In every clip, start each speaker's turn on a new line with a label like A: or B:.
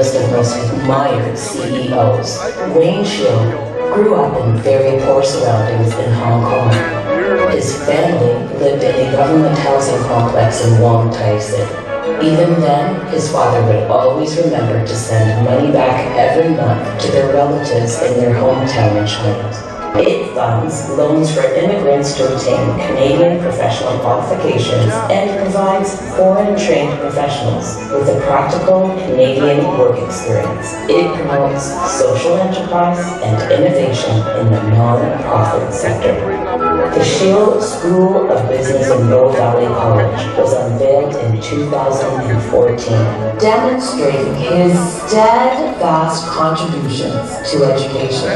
A: first and most admired CEOs. Wayne Shield grew up in very poor surroundings in Hong Kong. His family lived in a government housing complex in Wong Tai Sin. Even then, his father would always remember to send money back every month to their relatives in their hometown in China. It funds loans for immigrants to obtain Canadian professional qualifications and provides foreign-trained professionals with a practical Canadian work experience. It promotes social enterprise and innovation in the non-profit sector. The Shield School of Business in Bow Valley College was unveiled in 2014, demonstrating his steadfast contributions to education.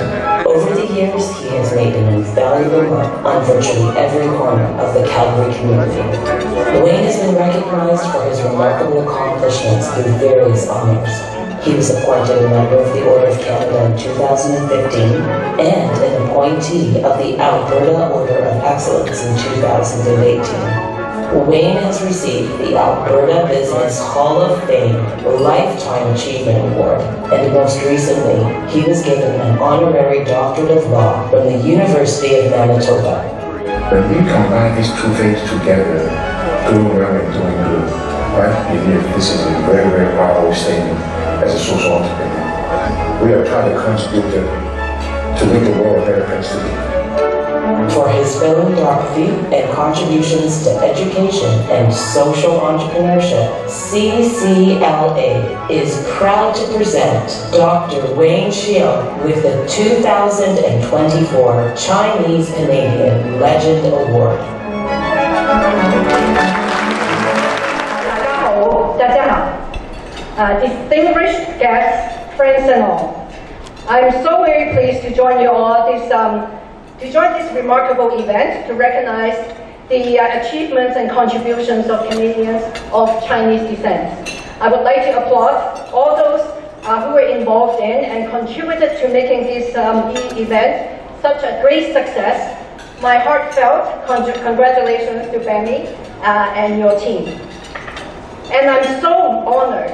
A: Over the years, he has made an invaluable mark on virtually every corner of the Calgary community. Wayne has been recognized for his remarkable accomplishments through various honors. He was appointed a member of the Order of Canada in 2015 and an appointee of the Alberta Order of Excellence in 2018. Wayne has received the Alberta Business Hall of Fame Lifetime Achievement Award, and most recently, he was given an honorary doctorate of law from the University of Manitoba.
B: When we combine these two things together, doing well and doing good, I believe this is a very, very powerful statement as a social entrepreneur. We are trying to contribute to make the world a better place to live.
A: For his philanthropy and contributions to education and social entrepreneurship, CCLA is proud to present Dr. Wayne Shield with the 2024 Chinese Canadian Legend Award.
C: 大家好, distinguished guests, friends and all. I'm so very pleased to join you all this remarkable event to recognize the achievements and contributions of Canadians of Chinese descent. I would like to applaud all those who were involved in and contributed to making this event such a great success. My heartfelt congratulations to Benny and your team. And I'm so honored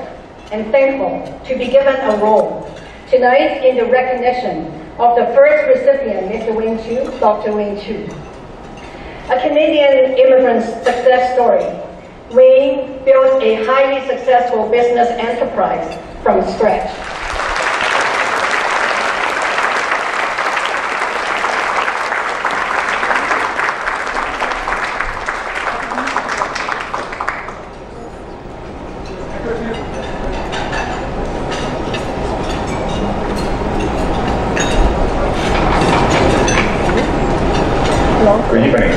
C: and thankful to be given a role tonight in the recognition of the first recipient, Mr. Wayne Chu, Dr. Wayne Chu. A Canadian immigrant's success story. Wayne built a highly successful business enterprise from scratch.
B: Good evening,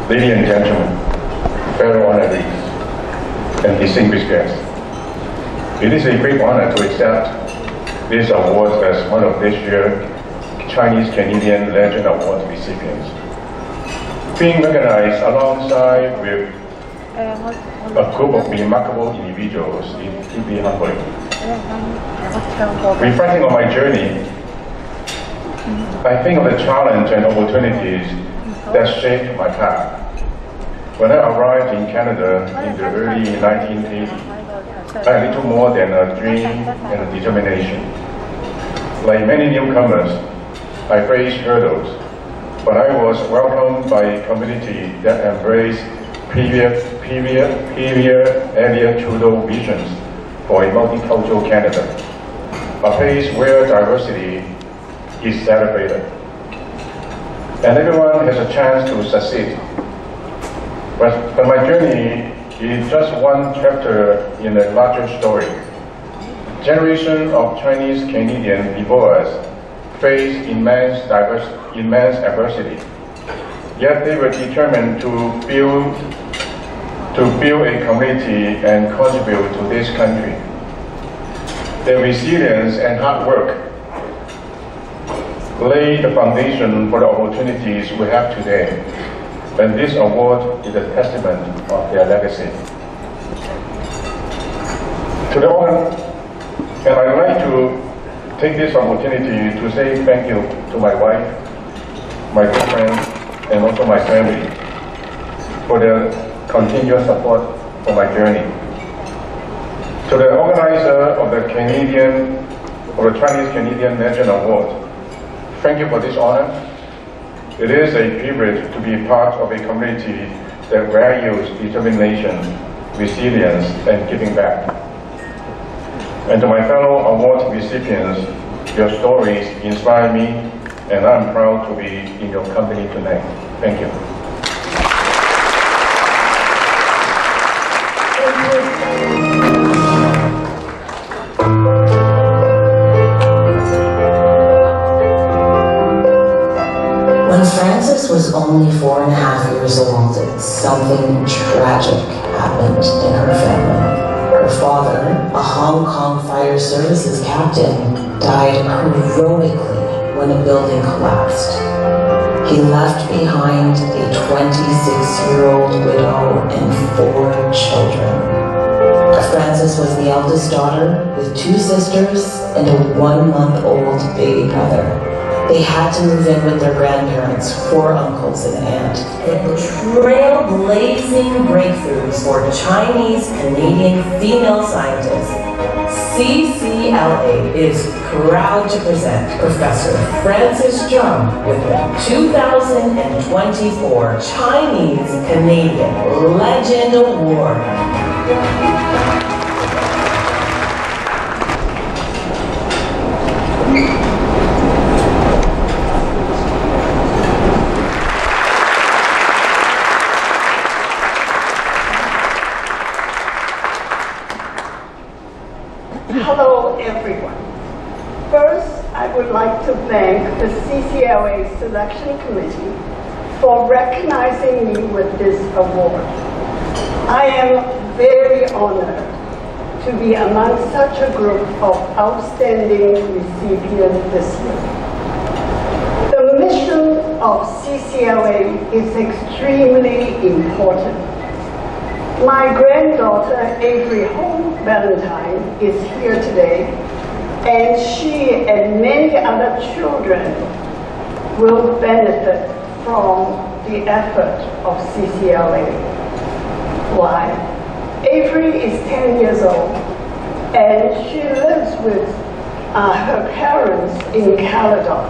B: ladies and gentlemen, fellow honorees, and distinguished guests. It is a great honor to accept this award as one of this year's Chinese Canadian Legend Award recipients. Being recognized alongside with a group of remarkable individuals is deeply humbling. Reflecting on my journey, I think of the challenge and opportunities that shaped my path. When I arrived in Canada in the early 1980s, I had little more than a dream and a determination. Like many newcomers, I faced hurdles, but I was welcomed by a community that embraced previous Elliott Trudeau visions for a multicultural Canada, a place where diversity is celebrated, and everyone has a chance to succeed. But my journey is just one chapter in a larger story. Generations of Chinese Canadians before us faced immense adversity, yet they were determined to build a community and contribute to this country. Their resilience and hard work lay the foundation for the opportunities we have today, and this award is a testament of their legacy. To the honor, and I'd like to take this opportunity to say thank you to my wife, my good friends, and also my family for their continuous support for my journey. To the organizer of the Chinese Canadian Legend Award, thank you for this honor. It is a privilege to be part of a community that values determination, resilience, and giving back. And to my fellow award recipients, your stories inspire me, and I'm proud to be in your company tonight. Thank you.
A: When Frances was only 4.5 years old, something tragic happened in her family. Her father, a Hong Kong Fire Services captain, died heroically when a building collapsed. He left behind a 26-year-old widow and 4 children. Frances was the eldest daughter with 2 sisters and a 1-month-old baby brother. They had to move in with their grandparents, 4 uncles and aunt. And trailblazing breakthroughs for Chinese Canadian female scientists, CCLA is proud to present Professor Frances Zheng with the 2024 Chinese Canadian Legend Award.
D: Hello, everyone. First, I would like to thank the CCLA Selection Committee for recognizing me with this award. I am very honored to be among such a group of outstanding recipients this year. The mission of CCLA is extremely important. My granddaughter, Avery Valentine, is here today, and she and many other children will benefit from the effort of CCLA. Why? Avery is 10 years old, and she lives with her parents in Caledon.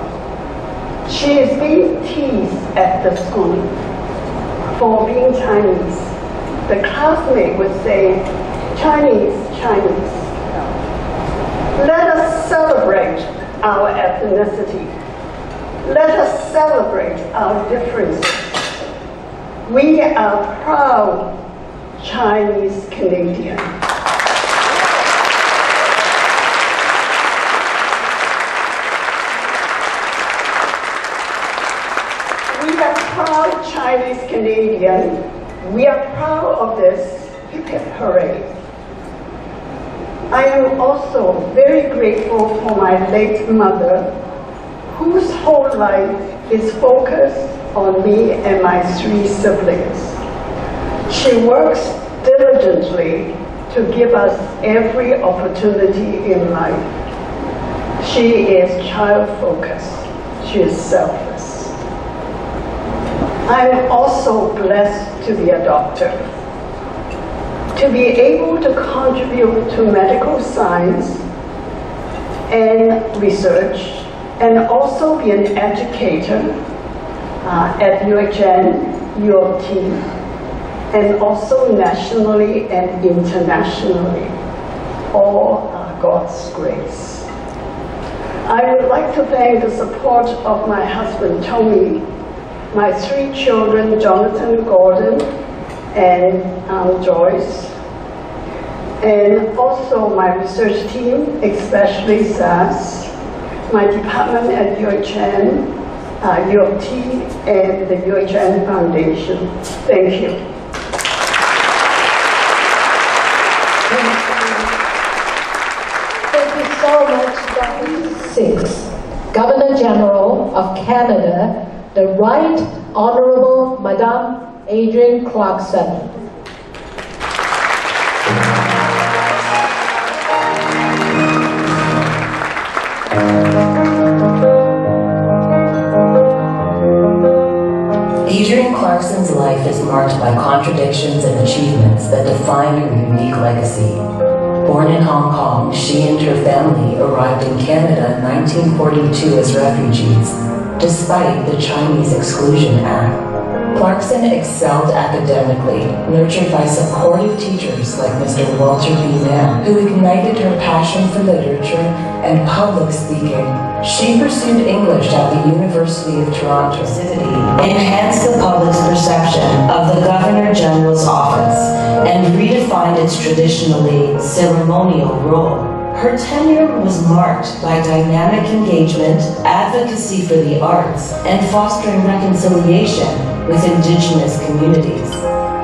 D: She is being teased at the school for being Chinese. The classmate would say, Chinese, Chinese. Let us celebrate our ethnicity. Let us celebrate our differences. We are proud Chinese Canadians. We are proud Chinese Canadians. We are proud of this hip hip parade. I am also very grateful for my late mother, whose whole life is focused on me and my 3 siblings. She works diligently to give us every opportunity in life. She is child-focused. She is selfless. I am also blessed to be a doctor, to be able to contribute to medical science and research, and also be an educator at UHN, U of T, and also nationally and internationally. All are God's grace. I would like to thank the support of my husband, Tony, my 3 children, Jonathan, Gordon, and Joyce, and also my research team, especially SAS, my department at UHN, U of T, and the UHN Foundation. Thank you.
C: Thank you so much, Dr. Six, Governor General of Canada, the Right Honorable Madame Adrienne Clarkson.
A: Adrienne Clarkson's life is marked by contradictions and achievements that define her unique legacy. Born in Hong Kong, she and her family arrived in Canada in 1942 as refugees, despite the Chinese Exclusion Act. Clarkson excelled academically, nurtured by supportive teachers like Mr. Walter B. Nam, who ignited her passion for literature and public speaking. She pursued English at the University of Toronto. Enhanced the public's perception of the Governor General's office and redefined its traditionally ceremonial role. Her tenure was marked by dynamic engagement, advocacy for the arts, and fostering reconciliation with Indigenous communities.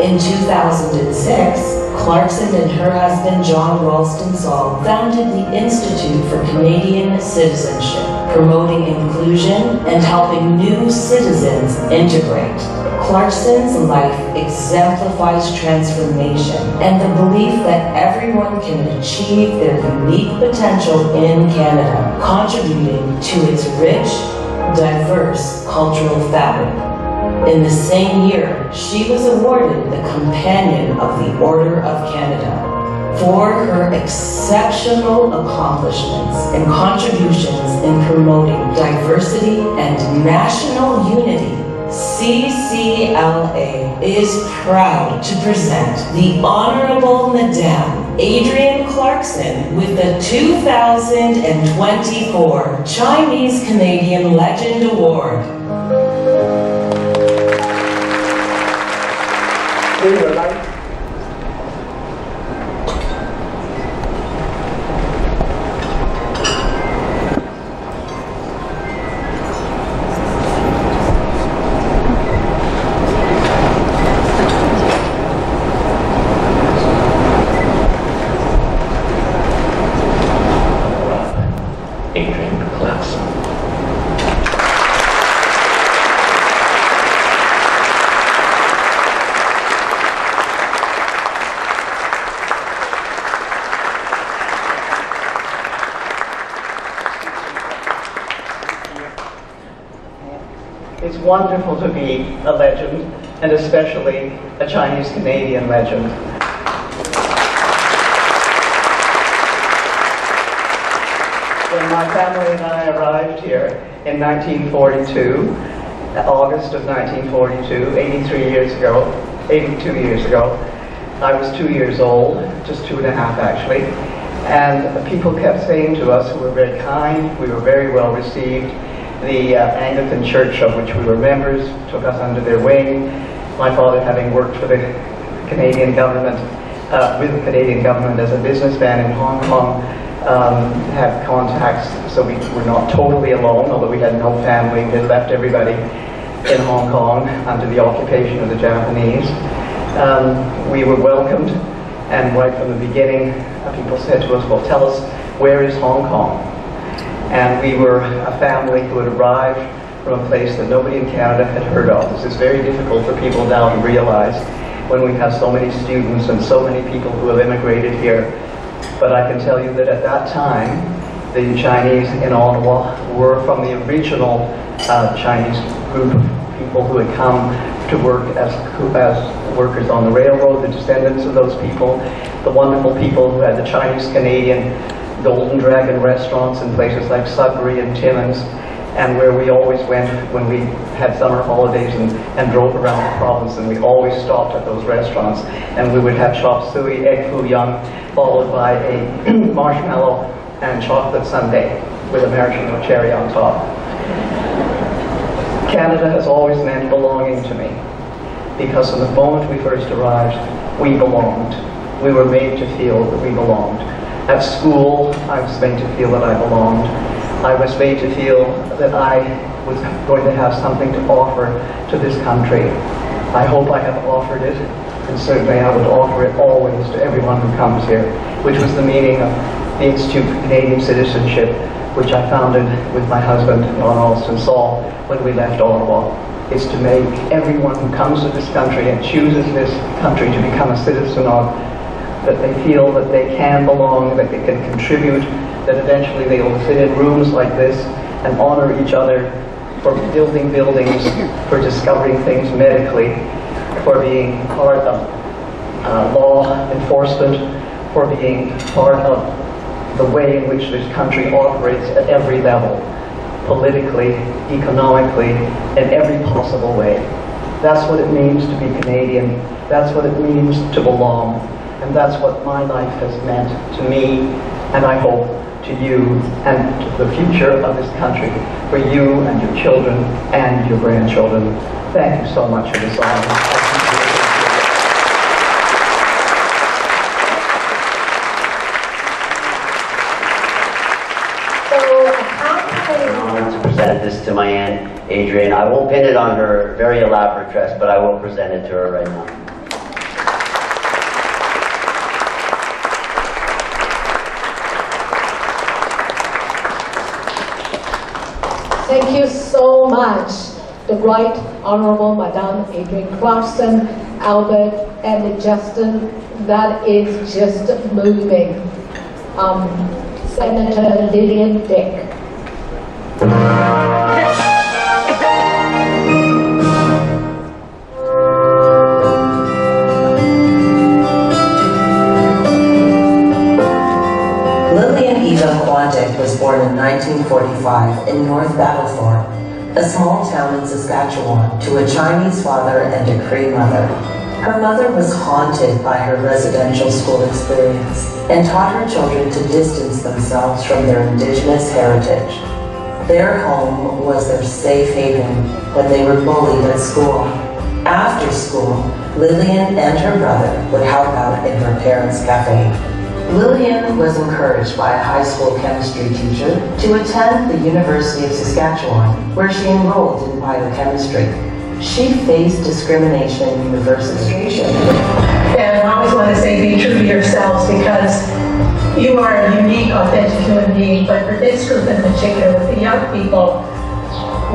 A: In 2006, Clarkson and her husband John Ralston Saul founded the Institute for Canadian Citizenship, promoting inclusion and helping new citizens integrate. Clarkson's life exemplifies transformation and the belief that everyone can achieve their unique potential in Canada, contributing to its rich, diverse cultural fabric. In the same year, she was awarded the Companion of the Order of Canada for her exceptional accomplishments and contributions in promoting diversity and national unity. CCLA is proud to present the Honorable Madame Adrienne Clarkson with the 2024 Chinese Canadian Legend Award.
E: Adrienne Clarkson.
F: It's wonderful to be a legend, and especially a Chinese Canadian legend. When my family and I arrived here in 1942, August of 1942, 82 years ago, I was 2 years old, just 2.5 actually, and people kept saying to us, who were very kind, we were very well received. The Anglican Church of which we were members took us under their wing. My father, having worked for the Canadian government, with the Canadian government as a businessman in Hong Kong, had contacts, so we were not totally alone, although we had no family. We had left everybody in Hong Kong under the occupation of the Japanese. We were welcomed, and right from the beginning, people said to us, well, tell us, where is Hong Kong? And we were a family who had arrived from a place that nobody in Canada had heard of. This is very difficult for people now to realize when we have so many students and so many people who have immigrated here. But I can tell you that at that time, the Chinese in Ottawa were from the original Chinese group of people who had come to work as workers on the railroad, the descendants of those people, the wonderful people who had the Chinese Canadian Golden Dragon restaurants in places like Sudbury and Timmins, and where we always went when we had summer holidays and drove around the province, and we always stopped at those restaurants, and we would have chop suey, egg foo young, followed by a marshmallow and chocolate sundae with a maraschino cherry on top. Canada has always meant belonging to me, because from the moment we first arrived, we belonged. We were made to feel that we belonged. At school, I was made to feel that I belonged. I was made to feel that I was going to have something to offer to this country. I hope I have offered it, and certainly I would offer it always to everyone who comes here, which was the meaning of the Institute for Canadian Citizenship, which I founded with my husband, John Ralston Saul, when we left Ottawa, is to make everyone who comes to this country and chooses this country to become a citizen of, that they feel that they can belong, that they can contribute, that eventually they will sit in rooms like this and honor each other for building buildings, for discovering things medically, for being part of law enforcement, for being part of the way in which this country operates at every level, politically, economically, in every possible way. That's what it means to be Canadian. That's what it means to belong. And that's what my life has meant to me, and I hope to you and to the future of this country, for you and your children and your grandchildren. Thank you so much for this honor.
E: Present this to my Aunt Adrienne. I won't pin it on her very elaborate dress, but I will present it to her right now.
G: Thank you so much, the Right Honorable Madame Adrienne Clarkson, Albert, and Justin. That is just moving. Senator Lillian Dick.
A: Was born in 1945 in North Battleford, a small town in Saskatchewan, to a Chinese father and a Cree mother. Her mother was haunted by her residential school experience and taught her children to distance themselves from their Indigenous heritage. Their home was their safe haven when they were bullied at school. After school, Lillian and her brother would help out in her parents' cafe. Lillian was encouraged by a high school chemistry teacher to attend the University of Saskatchewan, where she enrolled in biochemistry. She faced discrimination in university.
H: And I always want to say, be true to yourselves, because you are a unique, authentic human being. But for this group in particular, with the young people,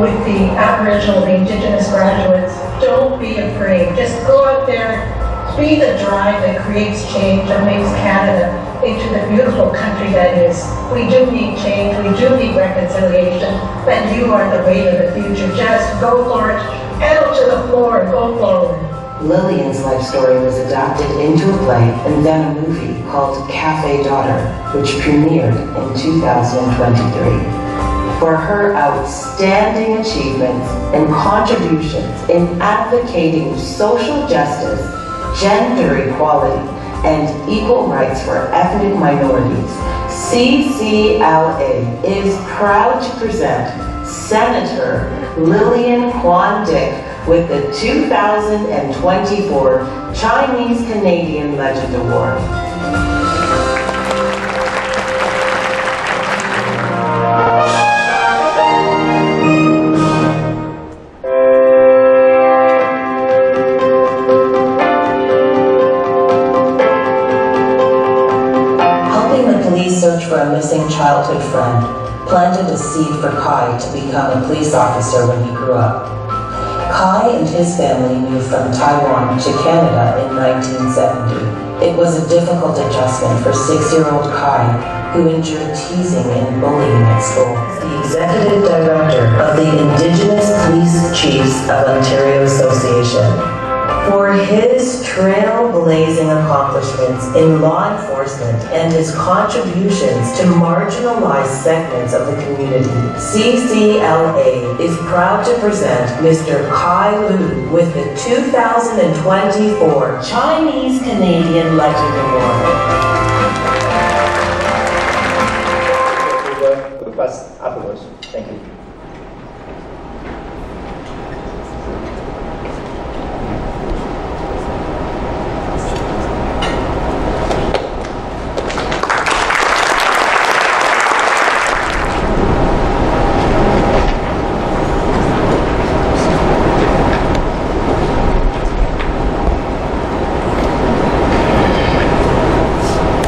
H: with the Aboriginal, the Indigenous graduates, don't be afraid. Just go out there. Be the drive that creates change and makes Canada into the beautiful country that is. We do need change, we do need reconciliation, and you are the way of the future. Just go for it, pedal to the floor and go forward.
A: Lillian's life story was adapted into a play and then a movie called Cafe Daughter, which premiered in 2023. For her outstanding achievements and contributions in advocating social justice, gender equality, and equal rights for ethnic minorities, CCLA is proud to present Senator Lillian Kwan Dick with the 2024 Chinese Canadian Legend Award. Search for a missing childhood friend planted a seed for Kai to become a police officer when he grew up. Kai and his family moved from Taiwan to Canada in 1970. It was a difficult adjustment for 6-year-old Kai, who endured teasing and bullying at school. The executive director of the Indigenous Police Chiefs of Ontario Association. For his trailblazing accomplishments in law enforcement and his contributions to marginalized segments of the community, CCLA is proud to present Mr. Kai Lu with the 2024 Chinese Canadian Legend Award.
F: With us afterwards. Thank you.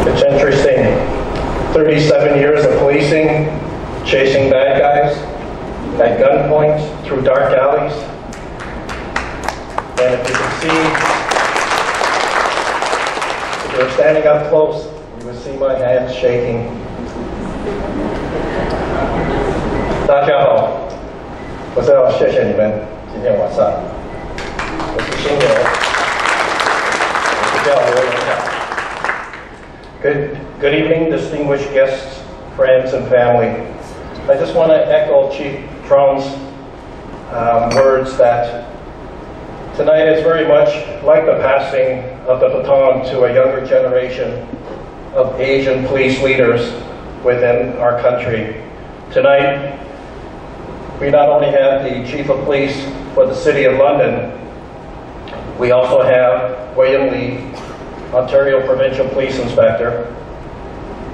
B: It's interesting. 37 years of policing, chasing bad guys at gunpoint through dark alleys. And if you can see, if you were standing up close, you would see my hands shaking. 大家好，我是要谢谢你们今天晚上。我是新牛，我是叫刘永凯。
I: Good evening, distinguished guests, friends, and family. I just want to echo Chief Troun's words that tonight is very much like the passing of the baton to a younger generation of Asian police leaders within our country. Tonight, we not only have the Chief of Police for the City of London, we also have William Lee, Ontario Provincial Police Inspector,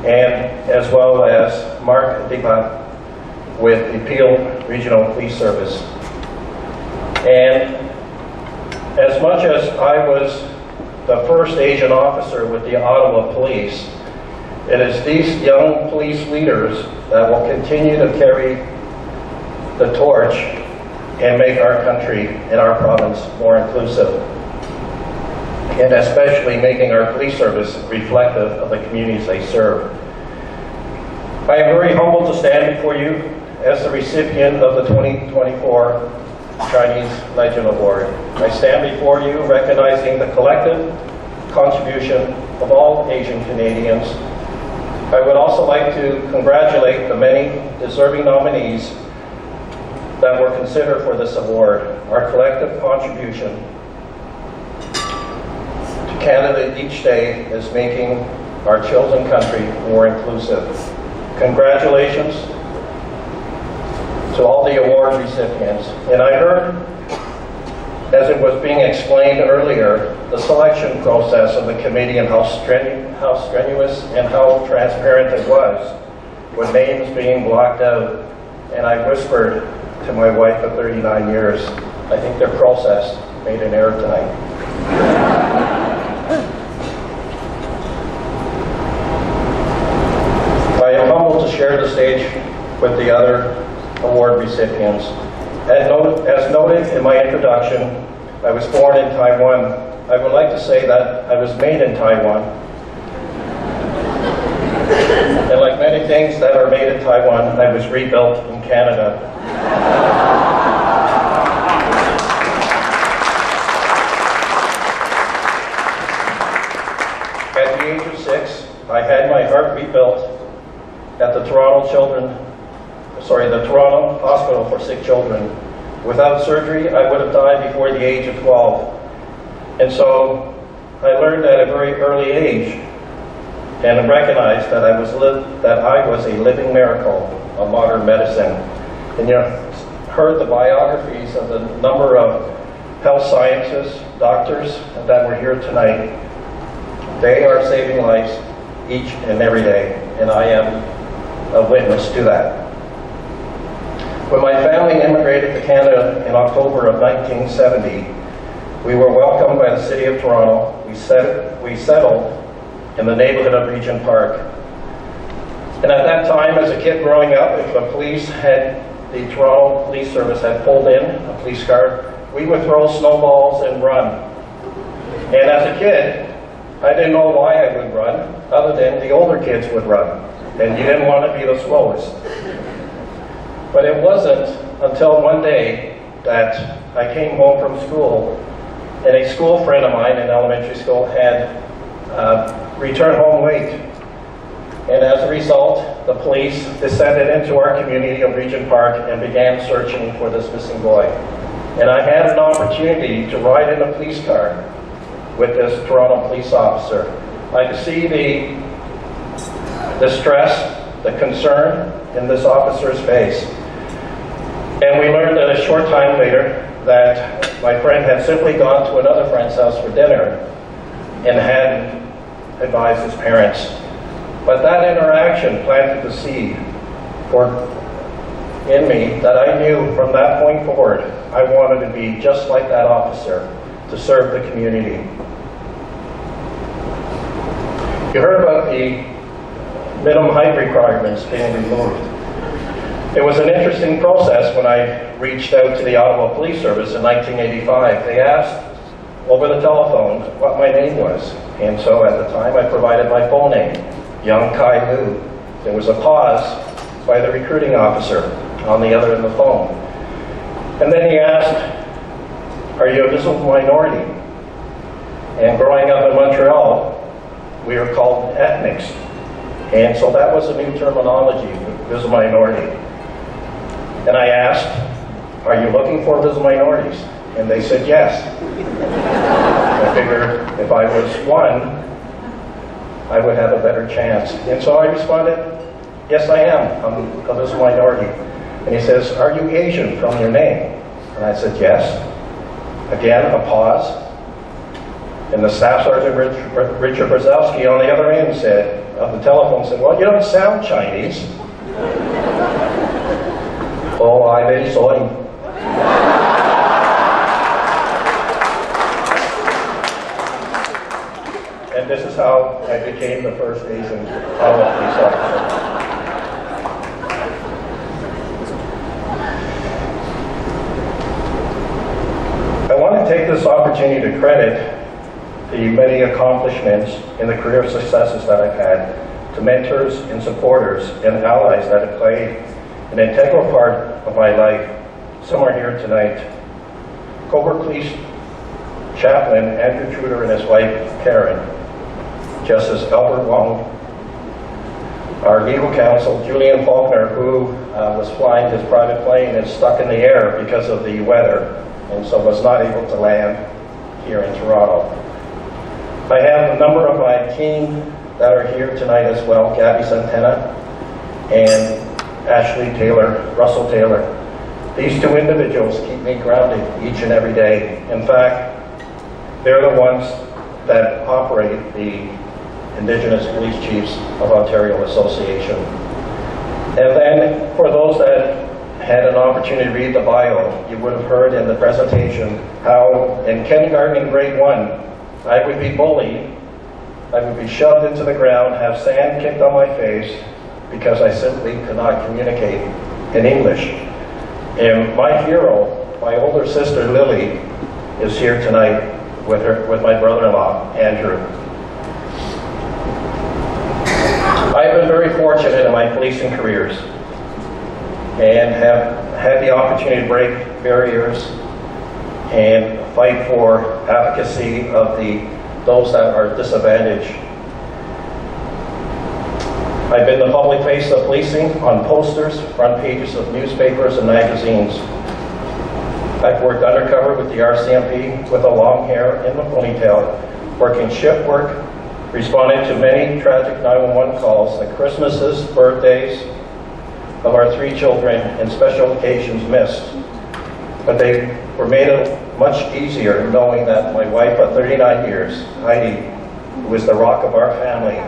I: and as well as Mark Dipat with the Peel Regional Police Service. And as much as I was the first Asian officer with the Ottawa Police, it is these young police leaders that will continue to carry the torch and make our country and our province more inclusive, and especially making our police service reflective of the communities they serve. I am very humbled to stand before you as the recipient of the 2024 Chinese Legend Award. I stand before you recognizing the collective contribution of all Asian Canadians. I would also like to congratulate the many deserving nominees that were considered for this award. Our collective contribution to Canada each day is making our chosen country more inclusive. Congratulations to all the award recipients. And I heard, as it was being explained earlier, the selection process of the committee and how strenuous and how transparent it was, with names being blocked out. And I whispered to my wife of 39 years, I think their process made an error tonight. I am humbled to share the stage with the other award recipients. As noted in my introduction, I was born in Taiwan. I would like to say that I was made in Taiwan. And like many things that are made in Taiwan, I was rebuilt in Canada. At the age of 6, I had my heart rebuilt at the Toronto Hospital for Sick Children. Without surgery, I would have died before the age of 12. And so I learned at a very early age and recognized that I was a living miracle of modern medicine. And you heard the biographies of the number of health sciences, doctors that were here tonight. They are saving lives each and every day, and I am a witness to that. When my family immigrated to Canada in October of 1970, we were welcomed by the City of Toronto. We settled in the neighborhood of Regent Park. And at that time, as a kid growing up, if the Toronto Police Service had pulled in a police car, we would throw snowballs and run. And as a kid, I didn't know why I would run, other than the older kids would run. And you didn't want to be the slowest. But it wasn't until one day that I came home from school, and a school friend of mine in elementary school had returned home late. And as a result, the police descended into our community of Regent Park and began searching for this missing boy. And I had an opportunity to ride in a police car with this Toronto police officer. I could see the stress, the concern in this officer's face. And we learned that a short time later that my friend had simply gone to another friend's house for dinner and hadn't advised his parents. But that interaction planted the seed in me that I knew from that point forward I wanted to be just like that officer, to serve the community. You heard about the minimum height requirements being removed. It was an interesting process when I reached out to the Ottawa Police Service in 1985. They asked over the telephone what my name was. And so at the time I provided my full name, Young Kai Lu. There was a pause by the recruiting officer on the other end of the phone. And then he asked, "Are you a visible minority?" And growing up in Montreal, we are called ethnics. And so that was a new terminology, visible minority. And I asked, are you looking for visible minorities? And they said yes. I figured if I was one, I would have a better chance. And so I responded, yes I am, I'm a visible minority. And he says, are you Asian from your name? And I said yes. Again, a pause. And the Staff Sergeant Richard Brzezowski on the other end said, of the telephone said, well, you don't sound Chinese. Oh, I'm very sorry. And this is how I became the first Asian police officer. I want to take this opportunity to credit the many accomplishments and the career successes that I've had to mentors and supporters and allies that have played an integral part of my life. Some are here tonight. Covert Police Chaplain Andrew Truder and his wife Karen, Justice Albert Wong, our legal counsel Julian Faulkner, who was flying his private plane and stuck in the air because of the weather and so was not able to land here in Toronto. I have a number of my team that are here tonight as well, Gabby Santana and Ashley Taylor, Russell Taylor. These two individuals keep me grounded each and every day. In fact, they're the ones that operate the Indigenous Police Chiefs of Ontario Association. And then for those that had an opportunity to read the bio, you would have heard in the presentation how in kindergarten in grade 1, I would be bullied, I would be shoved into the ground, have sand kicked on my face because I simply could not communicate in English. And my hero, my older sister Lily, is here tonight with my brother-in-law, Andrew. I've been very fortunate in my policing careers and have had the opportunity to break barriers and fight for advocacy of those that are disadvantaged. I've been the public face of policing on posters, front pages of newspapers and magazines. I've worked undercover with the RCMP with a long hair and a ponytail, working shift work, responding to many tragic 911 calls at Christmases, birthdays of our 3 children, and special occasions missed. But they were made much easier knowing that my wife of 39 years, Heidi, who was the rock of our family,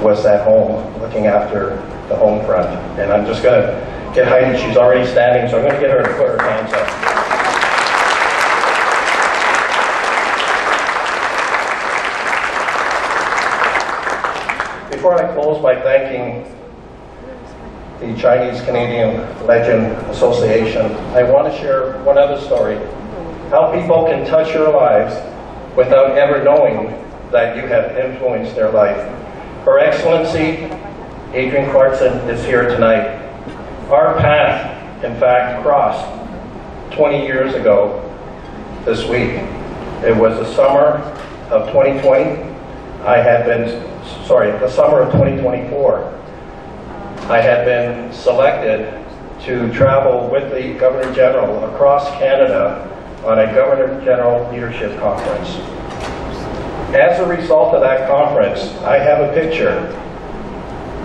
I: was at home looking after the home front. And I'm just going to get Heidi, she's already standing, so I'm going to get her to put her hands up. Before I close by thanking the Chinese-Canadian Legend Association, I want to share one other story. How people can touch your lives without ever knowing that you have influenced their life. Her Excellency, Adrienne Clarkson, is here tonight. Our path, in fact, crossed 20 years ago this week. It was the summer of 2020. The summer of 2024. I had been selected to travel with the Governor General across Canada on a Governor General Leadership Conference. As a result of that conference, I have a picture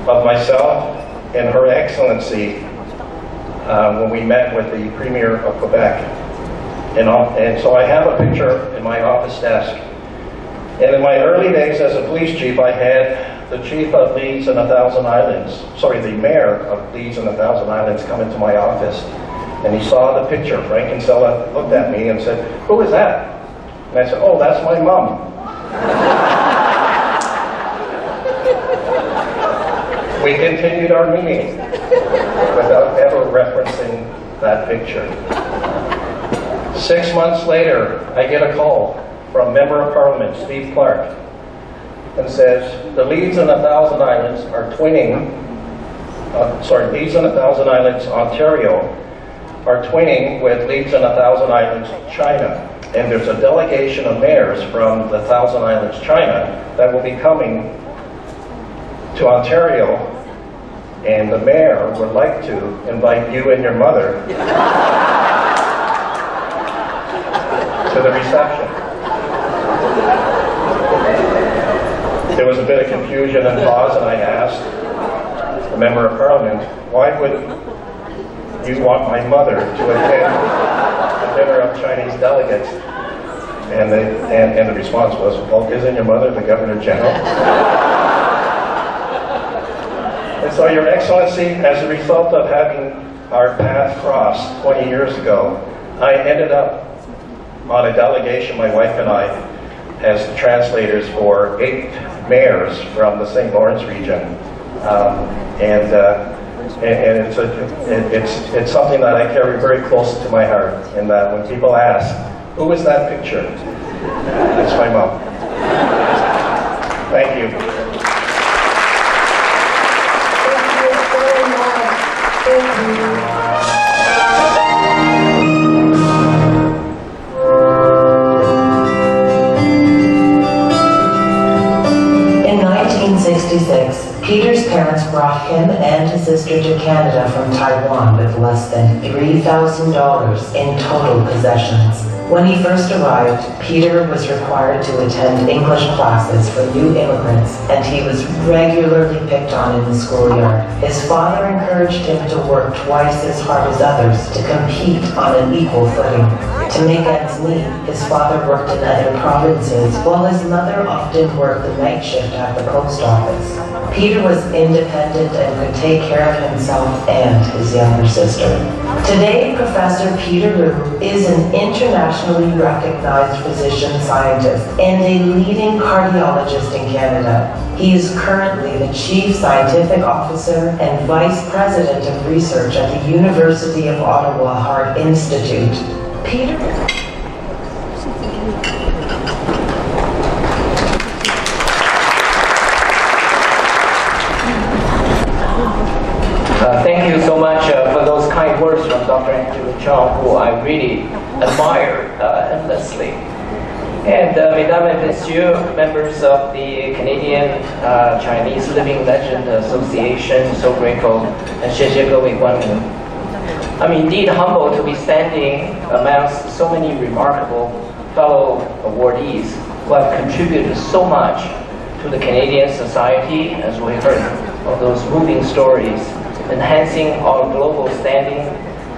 I: of myself and Her Excellency when we met with the Premier of Quebec. And so I have a picture in my office desk. And in my early days as a police chief, I had the chief of Leeds and the mayor of Leeds and the Thousand Islands come into my office. And he saw the picture. Frank Kinsella looked at me and said, "Who is that?" And I said, "Oh, that's my mom." We continued our meeting without ever referencing that picture. 6 months later, I get a call from Member of Parliament, Steve Clark, and says, the Leeds and the Thousand Islands are twinning, Leeds and the Thousand Islands, Ontario, are twinning with Leeds and the Thousand Islands, China. and there's a delegation of mayors from the Thousand Islands, China, that will be coming to Ontario, and the mayor would like to invite you and your mother to the reception. There was a bit of confusion and pause, and I asked the Member of Parliament, why would you want my mother to attend a dinner of Chinese delegates? And the response was, well, isn't your mother the Governor General? And so, Your Excellency, as a result of having our path crossed 20 years ago, I ended up on a delegation, my wife and I, as translators for 8 mayors from the St. Lawrence region. And it's something that I carry very close to my heart, in that when people ask, who is that picture? It's my mom. Thank you.
A: In 1966, Peter's parents brought him and his sister to Canada from Taiwan with less than $3,000 in total possessions. When he first arrived, Peter was required to attend English classes for new immigrants, and he was regularly picked on in the schoolyard. His father encouraged him to work twice as hard as others to compete on an equal footing. To make ends meet, his father worked in other provinces, while his mother often worked the night shift at the post office. Peter was independent and could take care of himself and his younger sister. Today, Professor Peter Liu is an internationally recognized physician-scientist and a leading cardiologist in Canada. He is currently the Chief Scientific Officer and Vice President of Research at the University of Ottawa Heart Institute. Peter?
J: Thank you so much for those kind words from Dr. Andrew Chong, who I really admire endlessly. And Mesdames et Messieurs, members of the Canadian Chinese Living Legend Association, so grateful, and 谢谢各位观众. I'm indeed humbled to be standing amongst so many remarkable fellow awardees who have contributed so much to the Canadian society, as we heard of those moving stories, enhancing our global standing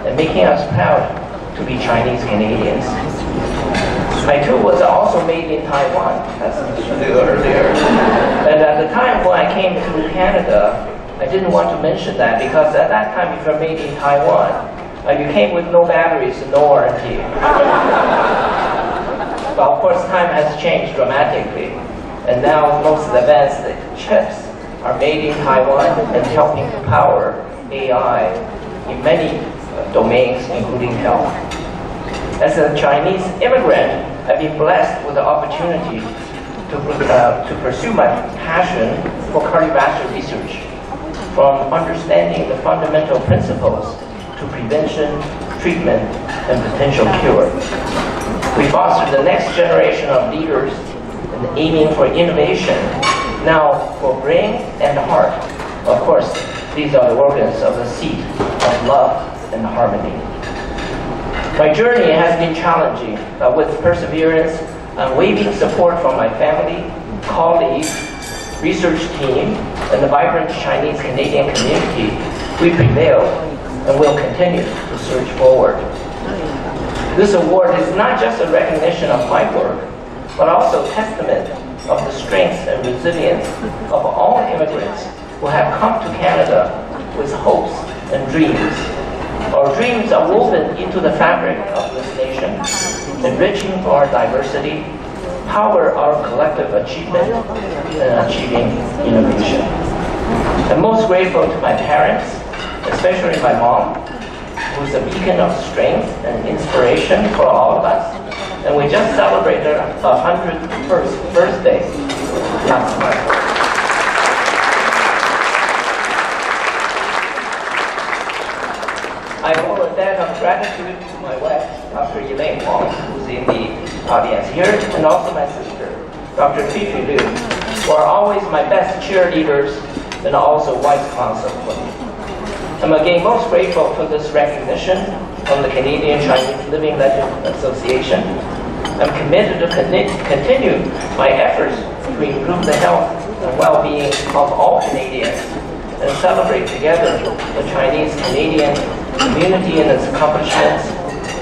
J: and making us proud to be Chinese Canadians. I too was also made in Taiwan, as mentioned earlier. And at the time when I came to Canada, I didn't want to mention that because at that time, if you're made in Taiwan, you came with no batteries and no warranty. Well, of course, time has changed dramatically, and now most advanced chips are made in Taiwan and helping to power AI in many domains, including health. As a Chinese immigrant, I've been blessed with the opportunity to pursue my passion for cardiovascular research, from understanding the fundamental principles to prevention, treatment, and potential cure. We foster the next generation of leaders and aiming for innovation, now for brain and heart. Of course, these are the organs of the seat of love and harmony. My journey has been challenging, with perseverance, unwavering support from my family, colleagues, research team, and the vibrant Chinese Canadian community. We prevailed and will continue to surge forward. This award is not just a recognition of my work, but also a testament of the strength and resilience of all immigrants who have come to Canada with hopes and dreams. Our dreams are woven into the fabric of this nation, enriching our diversity, power our collective achievement, and achieving innovation. I'm most grateful to my parents, especially my mom, who's a beacon of strength and inspiration for all of us. And we just celebrated our 101st birthday last month. I owe a debt of gratitude to my wife Dr. Elaine Wong, who's in the audience here, and also my sister, Dr. Fifi Liu, who are always my best cheerleaders and also wise counsel for me. I'm again most grateful for this recognition from the Canadian Chinese Living Legend Association. I'm committed to continue my efforts to improve the health and well-being of all Canadians and celebrate together the Chinese-Canadian community and its accomplishments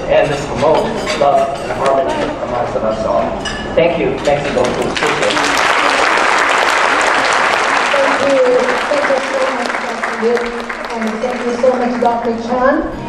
J: and to promote love and harmony amongst us all. Thank you, Mexico. Appreciate it.
G: Thank you so much, Dr. Liu, and thank you so much, Dr. Chan.